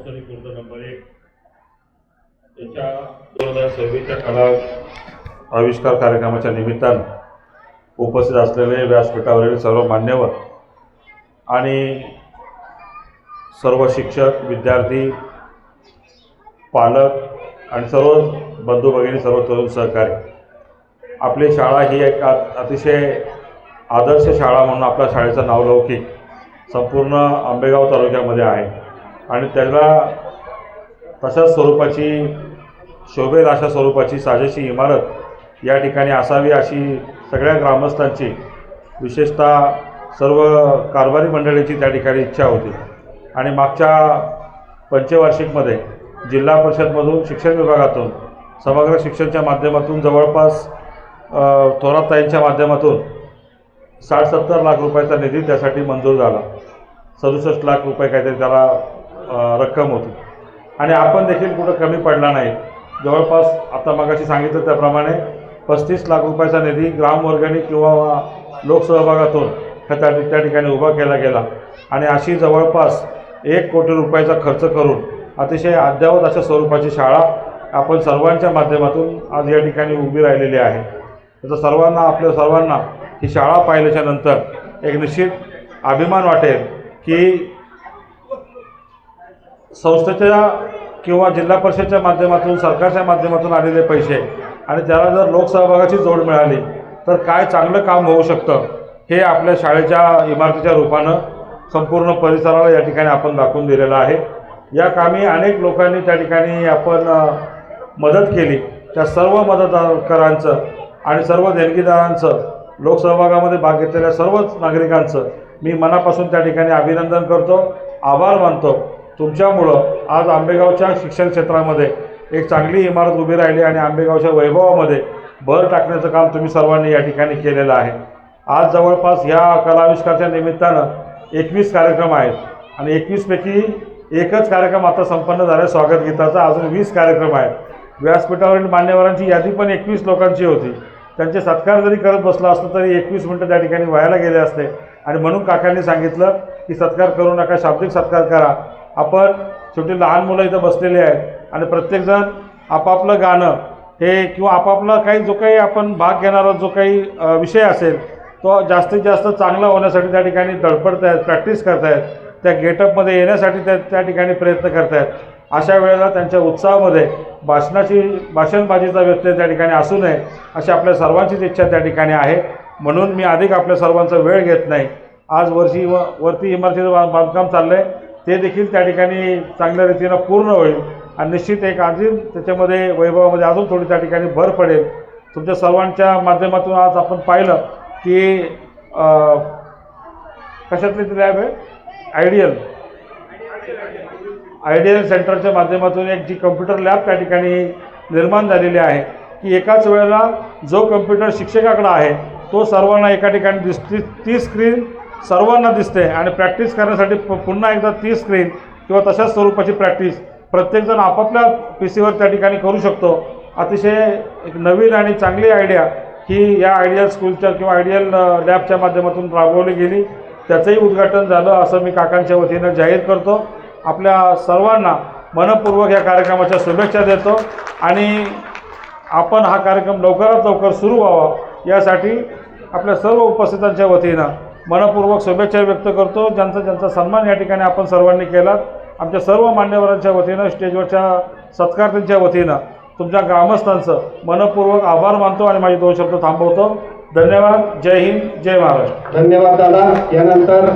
शैक्षणिक खुर्द नंबर 1 याच्या 2026च्या कला आविष्कार कार्यक्रमाच्या निमित्तानं उपस्थित असलेले व्यासपीठावरील सर्व मान्यवर आणि सर्व शिक्षक, विद्यार्थी, पालक आणि सर्व बंधू भगिनी, सर्व तरुण सहकारी, आपली शाळा ही एक अतिशय आदर्श शाळा म्हणून आपल्या शाळेचं नावलौकिक संपूर्ण आंबेगाव तालुक्यामध्ये आहे आणि त्याला तशाच स्वरूपाची, शोभेल अशा स्वरूपाची साजेशी इमारत या ठिकाणी असावी अशी सगळ्या ग्रामस्थांची, विशेषतः सर्व कारभारी मंडळीची त्या ठिकाणी इच्छा होती. आणि मागच्या पंचवार्षिकमध्ये जिल्हा परिषदमधून, शिक्षण विभागातून, समग्र शिक्षणच्या माध्यमातून जवळपास थोरातताईंच्या माध्यमातून 60-70 लाख रुपयाचा निधी त्यासाठी मंजूर झाला. 67 लाख रुपये काहीतरी त्याला रक्कम होती आणि आपण देखील कुठं कमी पडला नाही. जवळपास आता मगाशी सांगितलं त्याप्रमाणे 35 लाख रुपयाचा निधी ग्रामवर्गणी किंवा लोकसहभागातून त्या ठिकाणी उभा केला गेला आणि अशी जवळपास 1 कोटी रुपयाचा खर्च करून अतिशय अद्ययावत अशा स्वरूपाची शाळा आपण सर्वांच्या माध्यमातून आज या ठिकाणी उभी राहिलेली आहे. त्याचा सर्वांना, आपल्या सर्वांना ही शाळा पाहिल्याच्या नंतर एक निश्चित अभिमान वाटेल की संस्थेच्या किंवा जिल्हा परिषदेच्या माध्यमातून, सरकारच्या माध्यमातून आलेले पैसे आणि त्याला जर लोकसहभागाची जोड मिळाली तर काय चांगलं काम होऊ शकतं हे आपल्या शाळेच्या इमारतीच्या रूपानं संपूर्ण परिसराला या ठिकाणी आपण दाखवून दिलेलं आहे. या कामी अनेक लोकांनी त्या ठिकाणी आपण मदत केली. त्या सर्व मदतकरांचं आणि सर्व देणगीदारांचं, लोकसहभागामध्ये भाग घेतलेल्या सर्वच नागरिकांचं मी मनापासून त्या ठिकाणी अभिनंदन करतो, आभार मानतो. तुमच्यामुळं आज आंबेगावच्या शिक्षण क्षेत्रामध्ये एक चांगली इमारत उभी राहिली आणि आंबेगावच्या वैभवामध्ये भर टाकण्याचं काम तुम्ही सर्वांनी या ठिकाणी केलेलं आहे. आज जवळपास ह्या कलाविष्कारच्या निमित्तानं 21 कार्यक्रम आहेत आणि 21 पैकी एकच कार्यक्रम आता संपन्न झाला, स्वागत गीताचा. अजून 20 कार्यक्रम आहेत. व्यासपीठावरील मान्यवरांची यादी पण 21 लोकांची होती. त्यांचे सत्कार जरी करत बसला असतं तरी 21 मिनटं त्या ठिकाणी व्हायला गेले असते आणि म्हणून काकांनी सांगितलं की सत्कार करू नका, शाब्दिक सत्कार करा. आपण शेवटी लहान मुलं इथं बसलेली आहेत आणि प्रत्येकजण आपापलं गाणं हे किंवा आपापला काही जो काही आपण भाग घेणारा जो काही विषय असेल तो जास्तीत जास्त चांगला होण्यासाठी त्या ठिकाणी धडपडत आहेत, प्रॅक्टिस करत आहेत, त्या गेटअपमध्ये येण्यासाठी त्या ठिकाणी प्रयत्न करत आहेत. अशा वेळेला त्यांच्या उत्साहामध्ये भाषणबाजीचा व्यत्यय त्या ठिकाणी असू नये अशी आपल्या सर्वांचीच इच्छा त्या ठिकाणी आहे. म्हणून मी अधिक आपल्या सर्वांचा वेळ घेत नाही. आज वरती इमारतीचं बांधकाम चाललं आहे, ते देखील त्या ठिकाणी चांगल्या रीतीनं पूर्ण होईल आणि निश्चित एक अजून त्याच्यामध्ये वैभवामध्ये अजून थोडी त्या ठिकाणी भर पडेल. तुमच्या सर्वांच्या माध्यमातून आज आपण पाहिलं की कशातली ती लॅब आहे, आयडियल सेंटरच्या माध्यमातून एक जी कम्प्युटर लॅब त्या ठिकाणी निर्माण झालेली आहे की एकाच वेळेला जो कम्प्युटर शिक्षकाकडे आहे तो सर्वांना एका ठिकाणी दिसते. ती स्क्रीन सर्वांना दिसते आणि प्रॅक्टिस करण्यासाठी पुन्हा एकदा ती स्क्रीन किंवा तशाच स्वरूपाची प्रॅक्टिस प्रत्येकजण आपापल्या पीसीवर त्या ठिकाणी करू शकतो. अतिशय एक नवीन आणि चांगली आयडिया ही या आयडियल स्कूलच्या किंवा आयडियल लॅबच्या माध्यमातून राबवली गेली. त्याचंही उद्घाटन झालं असं मी काकांच्या वतीनं जाहीर करतो. आपल्या सर्वांना मनपूर्वक या कार्यक्रमाच्या शुभेच्छा देतो आणि आपण हा कार्यक्रम लवकरात लवकर सुरू व्हावा यासाठी आपल्या सर्व उपस्थितांच्या वतीनं मनपूर्वक शुभेच्छा व्यक्त करतो. ज्यांचा सन्मान या ठिकाणी आपण सर्वांनी केला, आमच्या सर्व मान्यवरांच्या वतीनं, स्टेजवरच्या सत्कारत्यांच्या वतीनं तुमच्या ग्रामस्थांचं मनपूर्वक आभार मानतो आणि माझे 2 शब्द थांबवतो. धन्यवाद. जय हिंद, जय महाराष्ट्र. धन्यवाद दादा. यानंतर